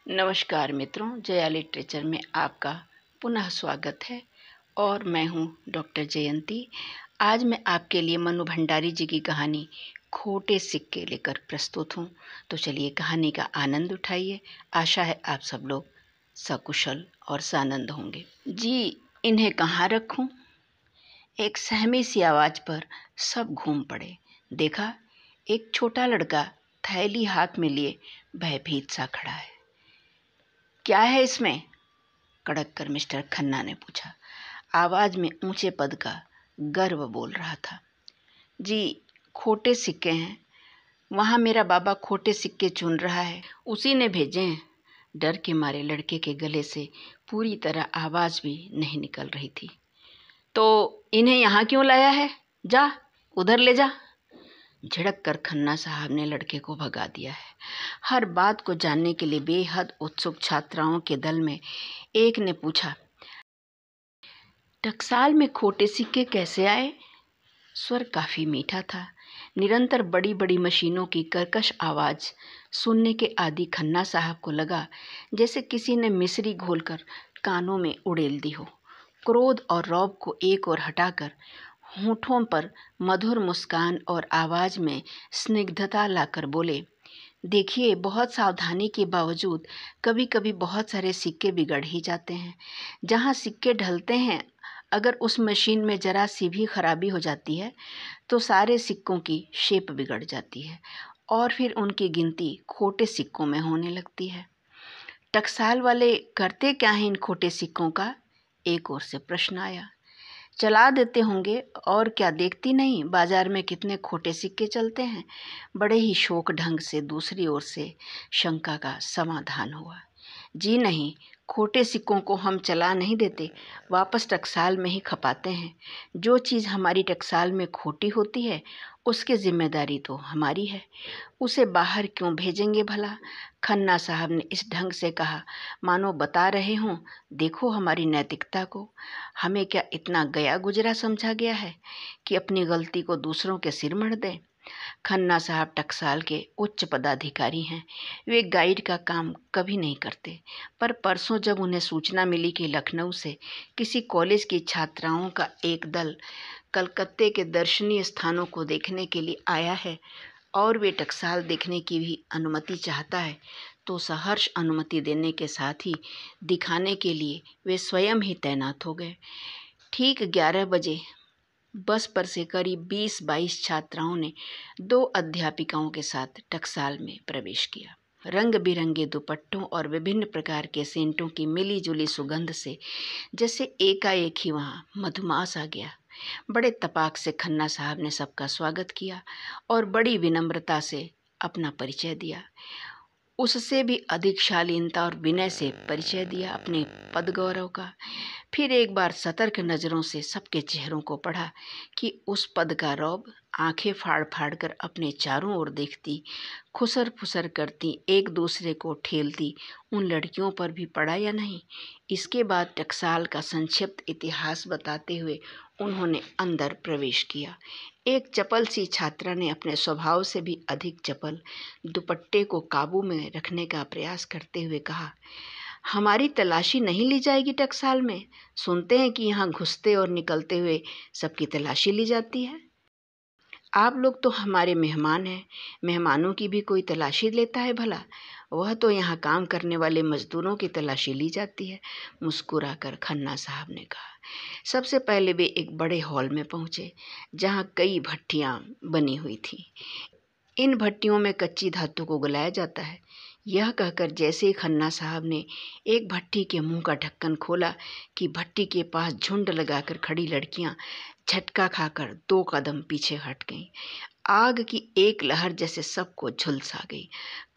नमस्कार मित्रों, जया लिटरेचर में आपका पुनः स्वागत है और मैं हूँ डॉक्टर जयंती। आज मैं आपके लिए मनु भंडारी जी की कहानी खोटे सिक्के लेकर प्रस्तुत हूँ। तो चलिए कहानी का आनंद उठाइए। आशा है आप सब लोग सकुशल और सानंद होंगे। जी, इन्हें कहाँ रखूँ? एक सहमी सी आवाज़ पर सब घूम पड़े। देखा, एक छोटा लड़का थैली हाथ में लिए भयभीत सा खड़ा है। क्या है इसमें? कड़क कर मिस्टर खन्ना ने पूछा। आवाज में ऊंचे पद का गर्व बोल रहा था। जी, खोटे सिक्के हैं। वहां मेरा बाबा खोटे सिक्के चुन रहा है, उसी ने भेजे हैं। डर के मारे लड़के के गले से पूरी तरह आवाज भी नहीं निकल रही थी। तो इन्हें यहाँ क्यों लाया है? जा, उधर ले जा। झिड़क कर खन्ना साहब ने लड़के को भगा दिया है। हर बात को जानने के लिए बेहद उत्सुक छात्राओं के दल में एक ने पूछा, टकसाल में खोटे सिक्के कैसे आए? स्वर काफी मीठा था। निरंतर बड़ी बड़ी मशीनों की कर्कश आवाज सुनने के आदि खन्ना साहब को लगा जैसे किसी ने मिश्री घोलकर कानों में उड़ेल दी हो। क्रोध और रौब को एक ओर हटाकर होठों पर मधुर मुस्कान और आवाज में स्निग्धता लाकर बोले, देखिए, बहुत सावधानी के बावजूद कभी कभी बहुत सारे सिक्के बिगड़ ही जाते हैं। जहाँ सिक्के ढलते हैं, अगर उस मशीन में जरा सी भी खराबी हो जाती है तो सारे सिक्कों की शेप बिगड़ जाती है और फिर उनकी गिनती खोटे सिक्कों में होने लगती है। टकसाल वाले करते क्या हैं इन खोटे सिक्कों का? एक ओर से प्रश्न आया। चला देते होंगे और क्या, देखती नहीं बाजार में कितने खोटे सिक्के चलते हैं? बड़े ही शौक ढंग से दूसरी ओर से शंका का समाधान हुआ। जी नहीं, खोटे सिक्कों को हम चला नहीं देते, वापस टकसाल में ही खपाते हैं। जो चीज़ हमारी टकसाल में खोटी होती है उसकी जिम्मेदारी तो हमारी है, उसे बाहर क्यों भेजेंगे भला? खन्ना साहब ने इस ढंग से कहा मानो बता रहे हों, देखो हमारी नैतिकता को। हमें क्या इतना गया गुजरा समझा गया है कि अपनी गलती को दूसरों के सिर मढ़ दें? खन्ना साहब टकसाल के उच्च पदाधिकारी हैं। वे गाइड का काम कभी नहीं करते, पर परसों जब उन्हें सूचना मिली कि लखनऊ से किसी कॉलेज की छात्राओं का एक दल कलकत्ते के दर्शनीय स्थानों को देखने के लिए आया है और वे टकसाल देखने की भी अनुमति चाहता है, तो सहर्ष अनुमति देने के साथ ही दिखाने के लिए वे स्वयं ही तैनात हो गए। ठीक 11 बजे बस पर से करीब 20-22 छात्राओं ने 2 अध्यापिकाओं के साथ टकसाल में प्रवेश किया। रंग बिरंगे दुपट्टों और विभिन्न प्रकार के सेंटों की मिली जुली सुगंध से जैसे एकाएक ही वहाँ मधुमास आ गया। बड़े तपाक से खन्ना साहब ने सबका स्वागत किया और बड़ी विनम्रता से अपना परिचय दिया। उससे भी अधिक शालीनता और विनय से परिचय दिया अपने पद गौरव का। फिर एक बार सतर्क नज़रों से सबके चेहरों को पढ़ा कि उस पद का रौब आंखें फाड़ फाड़ कर अपने चारों ओर देखती, खुसर फुसर करती, एक दूसरे को ठेलती उन लड़कियों पर भी पड़ा या नहीं। इसके बाद टकसाल का संक्षिप्त इतिहास बताते हुए उन्होंने अंदर प्रवेश किया। एक चपल सी छात्रा ने अपने स्वभाव से भी अधिक चपल दुपट्टे को काबू में रखने का प्रयास करते हुए कहा, हमारी तलाशी नहीं ली जाएगी टकसाल में? सुनते हैं कि यहाँ घुसते और निकलते हुए सबकी तलाशी ली जाती है। आप लोग तो हमारे मेहमान हैं, मेहमानों की भी कोई तलाशी लेता है भला? वह तो यहाँ काम करने वाले मजदूरों की तलाशी ली जाती है, मुस्कुराकर खन्ना साहब ने कहा। सबसे पहले वे एक बड़े हॉल में पहुँचे जहाँ कई भट्टियाँ बनी हुई थीं। इन भट्टियों में कच्ची धातु को गलाया जाता है। यह कहकर जैसे ही खन्ना साहब ने एक भट्टी के मुंह का ढक्कन खोला कि भट्टी के पास झुंड लगाकर खड़ी लड़कियां झटका खाकर 2 कदम पीछे हट गईं। आग की एक लहर जैसे सबको झुलसा गई।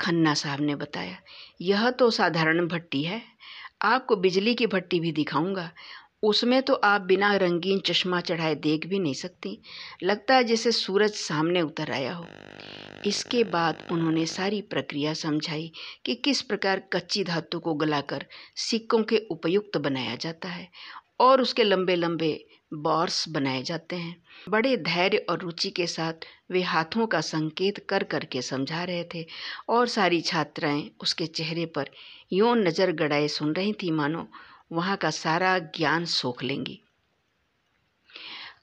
खन्ना साहब ने बताया, यह तो साधारण भट्टी है, आपको बिजली की भट्टी भी दिखाऊंगा। उसमें तो आप बिना रंगीन चश्मा चढ़ाए देख भी नहीं सकती, लगता है जैसे सूरज सामने उतर आया हो। इसके बाद उन्होंने सारी प्रक्रिया समझाई कि किस प्रकार कच्ची धातु को गलाकर सिक्कों के उपयुक्त बनाया जाता है और उसके लंबे लंबे बॉर्स बनाए जाते हैं। बड़े धैर्य और रुचि के साथ वे हाथों का संकेत कर करके समझा रहे थे और सारी छात्राएं उसके चेहरे पर यूं नज़र गड़ाए सुन रही थी मानो वहाँ का सारा ज्ञान सोख लेंगी।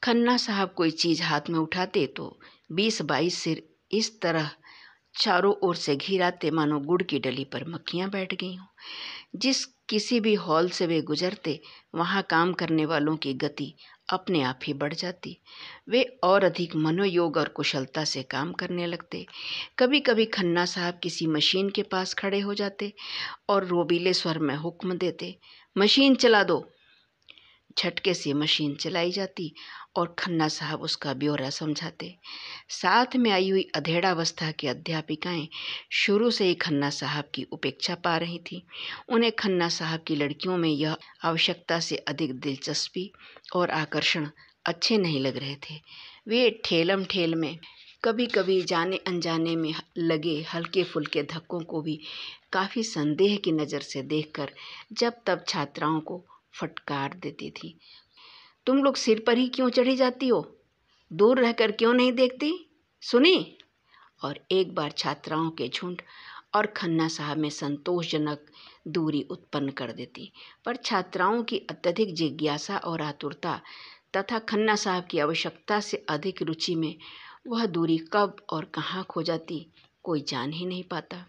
खन्ना साहब कोई चीज़ हाथ में उठाते तो 20-22 सिर इस तरह चारों ओर से घिराते मानो गुड़ की डली पर मक्खियां बैठ गई हों। जिस किसी भी हॉल से वे गुजरते वहाँ काम करने वालों की गति अपने आप ही बढ़ जाती। वे और अधिक मनोयोग और कुशलता से काम करने लगते। कभी कभी खन्ना साहब किसी मशीन के पास खड़े हो जाते और रोबीले स्वर में हुक्म देते, मशीन चला दो। झटके से मशीन चलाई जाती और खन्ना साहब उसका ब्यौरा समझाते। साथ में आई हुई अधेड़ावस्था की अध्यापिकाएं शुरू से ही खन्ना साहब की उपेक्षा पा रही थीं। उन्हें खन्ना साहब की लड़कियों में यह आवश्यकता से अधिक दिलचस्पी और आकर्षण अच्छे नहीं लग रहे थे। वे ठेलम ठेल में कभी कभी जाने अनजाने में लगे हल्के फुल्के धक्कों को भी काफ़ी संदेह की नज़र से देखकर जब तब छात्राओं को फटकार देती थी। तुम लोग सिर पर ही क्यों चढ़ी जाती हो? दूर रहकर क्यों नहीं देखती? सुनी? और एक बार छात्राओं के झुंड और खन्ना साहब में संतोषजनक दूरी उत्पन्न कर देती। पर छात्राओं की अत्यधिक जिज्ञासा और आतुरता तथा खन्ना साहब की आवश्यकता से अधिक रुचि में वह दूरी कब और कहाँ खो जाती कोई जान ही नहीं पाता।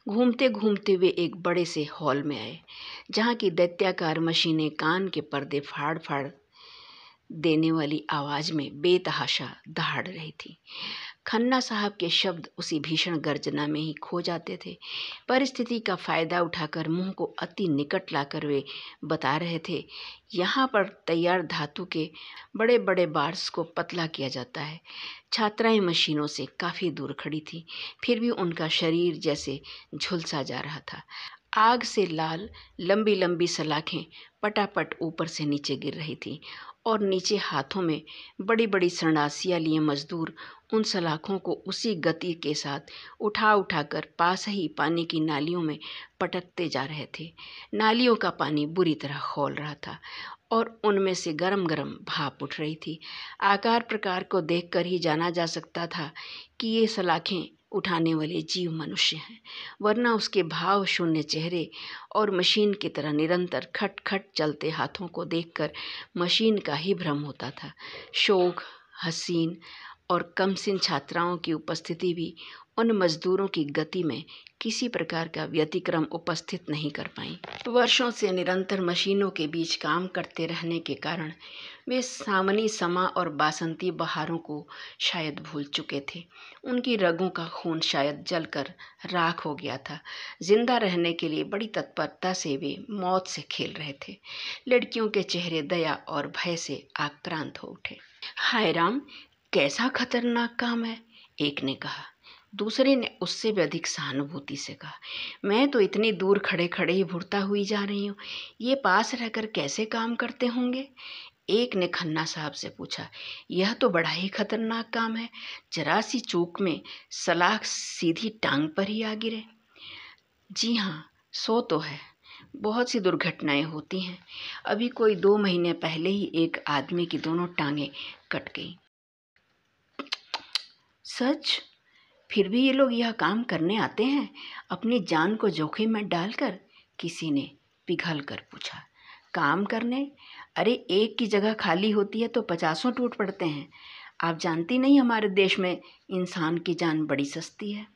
घूमते घूमते वे एक बड़े से हॉल में आए जहाँ की दैत्याकार मशीनें कान के पर्दे फाड़ फाड़ देने वाली आवाज़ में बेतहाशा दहाड़ रही थी। खन्ना साहब के शब्द उसी भीषण गर्जना में ही खो जाते थे। परिस्थिति का फ़ायदा उठाकर मुंह को अति निकट लाकर वे बता रहे थे, यहाँ पर तैयार धातु के बड़े बड़े बार्स को पतला किया जाता है। छात्राएं मशीनों से काफ़ी दूर खड़ी थी, फिर भी उनका शरीर जैसे झुलसा जा रहा था। आग से लाल लंबी लंबी सलाखें पटापट ऊपर से नीचे गिर रही थीं और नीचे हाथों में बड़ी बड़ी संडासियाँ लिए मजदूर उन सलाखों को उसी गति के साथ उठा उठाकर पास ही पानी की नालियों में पटकते जा रहे थे। नालियों का पानी बुरी तरह खौल रहा था और उनमें से गरम गरम भाप उठ रही थी। आकार प्रकार को देखकर ही जाना जा सकता था कि ये सलाखें उठाने वाले जीव मनुष्य हैं, वरना उसके भाव शून्य चेहरे और मशीन की तरह निरंतर खट खट चलते हाथों को देखकर मशीन का ही भ्रम होता था। शोक, हसीन और कमसिन छात्राओं की उपस्थिति भी उन मजदूरों की गति में किसी प्रकार का व्यतिक्रम उपस्थित नहीं कर पाई। वर्षों से निरंतर मशीनों के बीच काम करते रहने के कारण वे सामनी समा और बासंती बहारों को शायद भूल चुके थे। उनकी रगों का खून शायद जलकर राख हो गया था। जिंदा रहने के लिए बड़ी तत्परता से वे मौत से खेल रहे थे। लड़कियों के चेहरे दया और भय से आक्रांत हो उठे। हाय राम, कैसा खतरनाक काम है, एक ने कहा। दूसरे ने उससे भी अधिक सहानुभूति से कहा, मैं तो इतनी दूर खड़े खड़े ही भुरता हुई जा रही हूँ, ये पास रहकर कैसे काम करते होंगे? एक ने खन्ना साहब से पूछा, यह तो बड़ा ही खतरनाक काम है, जरा सी चूक में सलाख सीधी टांग पर ही आ गिरे। जी हाँ, सो तो है, बहुत सी दुर्घटनाएं होती हैं। अभी कोई 2 महीने पहले ही एक आदमी की दोनों टांगें कट गई। सच? फिर भी ये लोग यह काम करने आते हैं, अपनी जान को जोखिम में डालकर? किसी ने पिघल कर पूछा। काम करने? अरे एक की जगह खाली होती है तो 50 टूट पड़ते हैं। आप जानती नहीं हमारे देश में इंसान की जान बड़ी सस्ती है।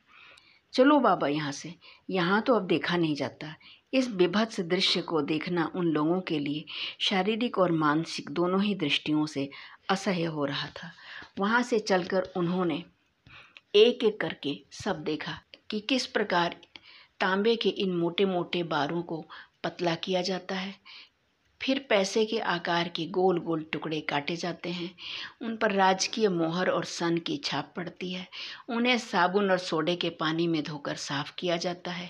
चलो बाबा यहाँ से, यहाँ तो अब देखा नहीं जाता। इस बीभत्स दृश्य को देखना उन लोगों के लिए शारीरिक और मानसिक दोनों ही दृष्टियों से असह्य हो रहा था। वहाँ से चलकर उन्होंने एक एक करके सब देखा कि किस प्रकार तांबे के इन मोटे मोटे बारों को पतला किया जाता है, फिर पैसे के आकार के गोल गोल टुकड़े काटे जाते हैं, उन पर राजकीय मोहर और सन की छाप पड़ती है, उन्हें साबुन और सोडे के पानी में धोकर साफ किया जाता है,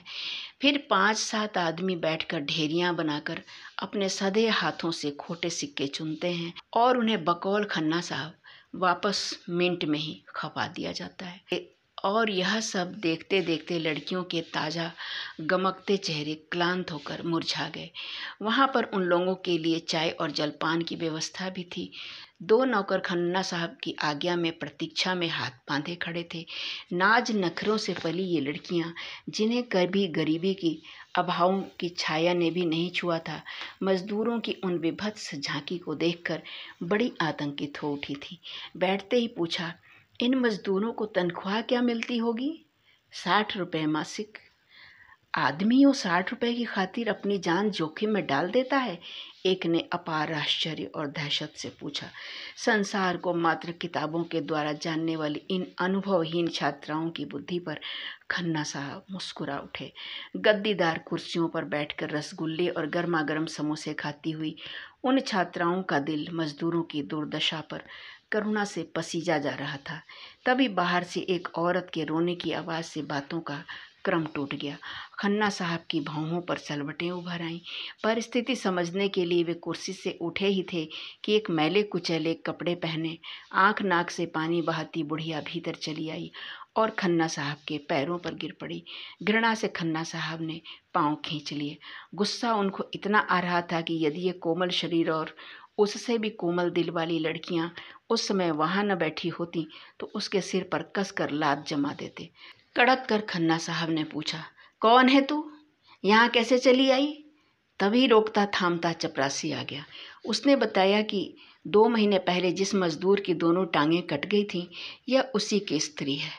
फिर 5-7 आदमी बैठकर ढेरियां बनाकर अपने सधे हाथों से खोटे सिक्के चुनते हैं और उन्हें बकौल खन्ना साहब वापस मिंट में ही खपा दिया जाता है। और यह सब देखते देखते लड़कियों के ताज़ा गमकते चेहरे क्लांत होकर मुरझा गए। वहाँ पर उन लोगों के लिए चाय और जलपान की व्यवस्था भी थी। 2 नौकर खन्ना साहब की आज्ञा में प्रतीक्षा में हाथ बांधे खड़े थे। नाज नखरों से पली ये लड़कियाँ, जिन्हें कभी गरीबी की अभावों की छाया ने भी नहीं छुआ था, मजदूरों की उन विभत्स झांकी को देखकर बड़ी आतंकित हो उठी थी। बैठते ही पूछा, इन मजदूरों को तनख्वाह क्या मिलती होगी? 60 रुपये मासिक। आदमी वो 60 रुपये की खातिर अपनी जान जोखिम में डाल देता है? एक ने अपार आश्चर्य और दहशत से पूछा। संसार को मात्र किताबों के द्वारा जानने वाली इन अनुभवहीन छात्राओं की बुद्धि पर खन्ना साहब मुस्कुरा उठे। गद्दीदार कुर्सियों पर बैठकर रसगुल्ले और गर्मा गर्म समोसे खाती हुई उन छात्राओं का दिल मजदूरों की दुर्दशा पर करुणा से पसीजा जा रहा था। तभी बाहर से एक औरत के रोने की आवाज़ से बातों का क्रम टूट गया। खन्ना साहब की भौहों पर सलवटें उभर आईं। परिस्थिति समझने के लिए वे कुर्सी से उठे ही थे कि एक मैले कुचैले कपड़े पहने, आंख नाक से पानी बहाती बुढ़िया भीतर चली आई और खन्ना साहब के पैरों पर गिर पड़ी। घृणा से खन्ना साहब ने पांव खींच लिए। गुस्सा उनको इतना आ रहा था कि यदि ये कोमल शरीर और उससे भी कोमल दिल वाली लड़कियां उस समय वहां न बैठी होती तो उसके सिर पर कसकर लात जमा देते। कड़क कर खन्ना साहब ने पूछा, कौन है तू? यहाँ कैसे चली आई? तभी रोकता थामता चपरासी आ गया। उसने बताया कि 2 महीने पहले जिस मजदूर की दोनों टांगें कट गई थीं, यह उसी की स्त्री है।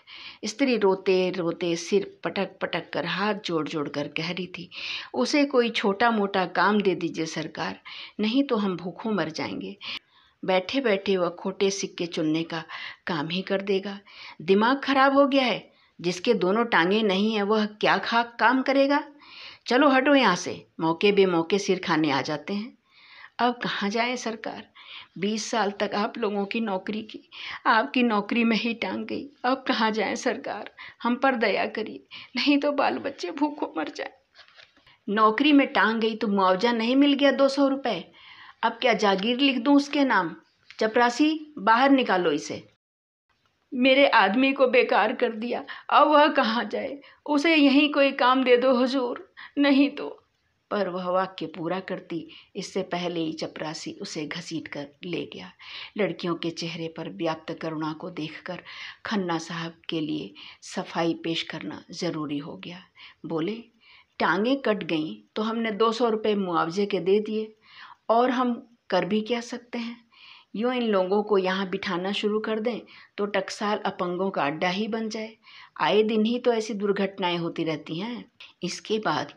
स्त्री रोते रोते सिर पटक पटक कर हाथ जोड़ जोड़ कर कह रही थी, उसे कोई छोटा मोटा काम दे दीजिए सरकार, नहीं तो हम भूखों मर जाएंगे। बैठे बैठे वह खोटे सिक्के चुनने का काम ही कर देगा। दिमाग खराब हो गया है? जिसके दोनों टांगें नहीं है वह क्या काम करेगा? चलो हटो यहाँ से, मौके बेमौके सिर खाने आ जाते हैं। अब कहाँ जाएं सरकार? 20 साल तक आप लोगों की नौकरी की, आपकी नौकरी में ही टांग गई। अब कहाँ जाएं सरकार? हम पर दया करिए, नहीं तो बाल बच्चे भूखों मर जाए। नौकरी में टांग गई तो मुआवजा नहीं मिल गया 200 रुपये? अब क्या जागीर लिख दूं उसके नाम? चपरासी, बाहर निकालो इसे। मेरे आदमी को बेकार कर दिया, अब वह कहाँ जाए? उसे यहीं कोई काम दे दो हुजूर, नहीं तो। पर वह वाक्य पूरा करती इससे पहले ही चपरासी उसे घसीट कर ले गया। लड़कियों के चेहरे पर व्याप्त करुणा को देखकर खन्ना साहब के लिए सफाई पेश करना ज़रूरी हो गया। बोले, टांगें कट गईं तो हमने 200 रुपये मुआवजे के दे दिए, और हम कर भी क्या सकते हैं? यूँ इन लोगों को यहाँ बिठाना शुरू कर दें तो टकसाल अपंगों का अड्डा ही बन जाए। आए दिन ही तो ऐसी दुर्घटनाएं होती रहती हैं। इसके बाद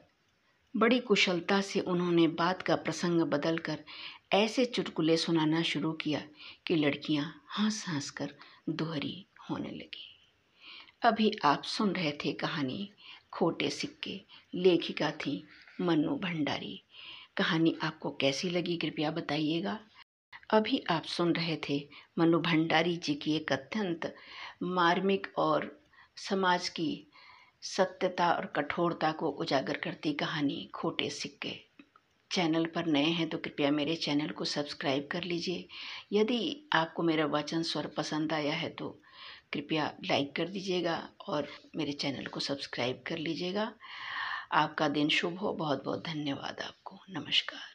बड़ी कुशलता से उन्होंने बात का प्रसंग बदलकर ऐसे चुटकुले सुनाना शुरू किया कि लड़कियां हंस हंस कर दोहरी होने लगी। अभी आप सुन रहे थे कहानी खोटे सिक्के। लेखिका थी मन्नू भंडारी। कहानी आपको कैसी लगी कृपया बताइएगा। अभी आप सुन रहे थे मन्नू भंडारी जी की एक अत्यंत मार्मिक और समाज की सत्यता और कठोरता को उजागर करती कहानी खोटे सिक्के। चैनल पर नए हैं तो कृपया मेरे चैनल को सब्सक्राइब कर लीजिए। यदि आपको मेरा वचन स्वर पसंद आया है तो कृपया लाइक कर दीजिएगा और मेरे चैनल को सब्सक्राइब कर लीजिएगा। आपका दिन शुभ हो। बहुत बहुत धन्यवाद आपको। नमस्कार।